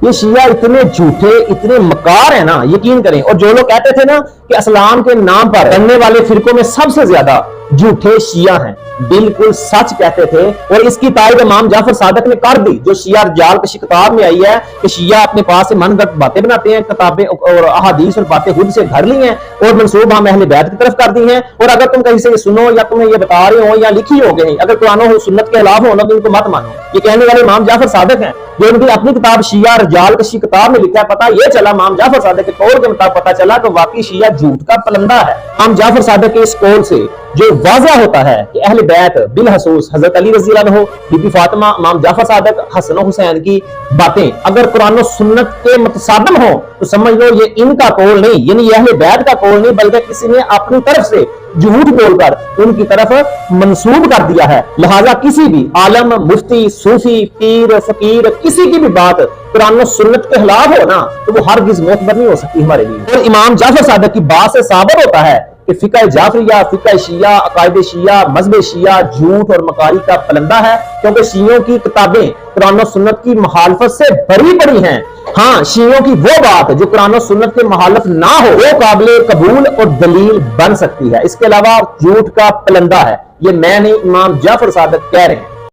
یہ شیعہ اتنے جھوٹے اتنے مکار ہیں نا، یقین کریں. اور جو لوگ کہتے تھے نا کہ اسلام کے نام پر بننے والے فرقوں میں سب سے زیادہ جھوٹے شیعہ ہیں، بالکل سچ کہتے تھے. اور اس کی تائید امام جعفر صادق نے کر دی، جو شیعہ رجال کشی کتاب میں آئی ہے کہ شیعہ اپنے پاس سے من گھڑت باتیں بناتے ہیں، کتابیں اور احادیث اور باتیں خود سے گھڑ لی ہیں اور منسوب ہم اہل بیت کی طرف کر دی ہیں. اور اگر تم کہیں سے یہ سنو یا تمہیں یہ بتا رہے ہو یا لکھی ہو گئے، اگر قرآن و سنت کے خلاف ہو نا تو ان کو مت مانو. یہ کہنے والے امام جعفر صادق ہیں، جو ان کی اپنی کتاب شیعہ رجال کشی کتاب میں لکھا ہے. پتہ یہ چلا امام جعفر صادق کے قول کے مطابق پتہ چلا کہ واقعی شیعہ جھوٹ کا پلندہ ہے. امام جعفر صادق کے اس قول سے جو واضح ہوتا ہے کہ اہل بیت بالخصوص حضرت علی رضی اللہ عنہ، بی بی فاطمہ، امام جعفر صادق، حسن و حسین کی باتیں اگر قرآن و سنت کے متصادم ہوں تو سمجھ لو یہ ان کا قول نہیں، یعنی یہ اہل بیت کا قول نہیں، بلکہ کسی نے اپنی طرف سے جھوٹ بول کر ان کی طرف منسوب کر دیا ہے. لہٰذا کسی بھی عالم، مفتی، صوفی، پیر، فقیر، کسی کی بھی بات قرآن و سنت کے خلاف ہو نا تو وہ ہرگز معتبر نہیں ہو سکتی ہمارے لیے. اور امام جعفر صادق کی بات سے ثابت ہوتا ہے کہ فقہ جعفریہ، فقہ شیعہ، عقائد شیعہ، مذہب شیعہ جھوٹ اور مکاری کا پلندہ ہے، کیونکہ شیعوں کی کتابیں قرآن و سنت کی مخالفت سے بھری پڑی ہیں. ہاں، شیعوں کی وہ بات جو قرآن و سنت کے مخالف نہ ہو وہ قابل قبول اور دلیل بن سکتی ہے، اس کے علاوہ جھوٹ کا پلندہ ہے. یہ میں نہیں، امام جعفر صادق کہہ رہے ہیں.